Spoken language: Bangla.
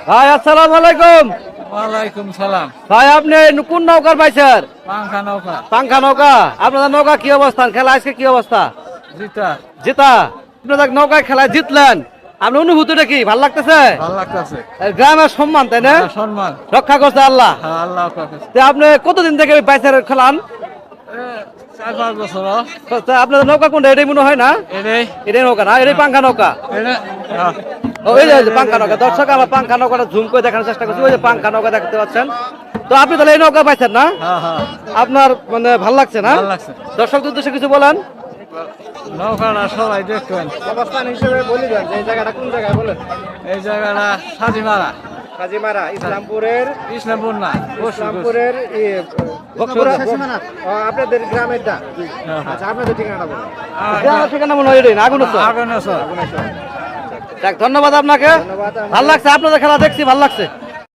ভাই আসসালামু আলাইকুম। ওয়ালাইকুম সালাম। ভাই আপনি কোন নৌকার পাইছেন? পাংখা নৌকা। পাংখা নৌকা। আপনাদের নৌকা কি অবস্থান? খেলা আজকে কি অবস্থা? জিতা। জিতা। আপনাদের নৌকায় খেলায় জিতলেন, আপনার অনুভূতিটা কি? ভালো লাগতেছে? ভালো লাগতেছে। গ্রামের সম্মান, তাই না? সম্মান রক্ষা করছে আল্লাহ। হ্যাঁ, আল্লাহ পাকের। তা আপনি কতদিন থেকে বাইচার খেলান? 4-5 বছর। তা আপনাদের নৌকা কোনটা? এটাই মনে হয় না? এটাই নৌকা না, এটাই পাংখা নৌকা। ওই যে পাংখা নৌকা। দর্শক আমরা পাংখা নৌকাটা জুম করে দেখানোর চেষ্টা করছি। ওই যে পাংখা নৌকা দেখতে পাচ্ছেন। তো আপনি তাহলে এই নৌকা পাইছেন না? আপনার মানে ভালো লাগছে না? দর্শকদের উদ্দেশ্যে কিছু বলেন। নৌকাটা সবাই দেখবেন। অবস্থান হিসেবে বলি দেন যে এই জায়গাটা কোন জায়গায় বলেন। এই জায়গাটা সাজিমারা। কাজীমারা, ইসলামপুরের। ইসলামপুর না, ইসলামপুরের আপনাদের গ্রামেরটা। আচ্ছা, আপনাদের ঠিকানাটা বলুন। গ্রামের ঠিকানা মনে হয় এটাই না? আগুনেশ্বর। আগুনেশ্বর। যাক, ধন্যবাদ আপনাকে। ভালো লাগছে, আপনাদের খেলা দেখছি, ভালো লাগছে।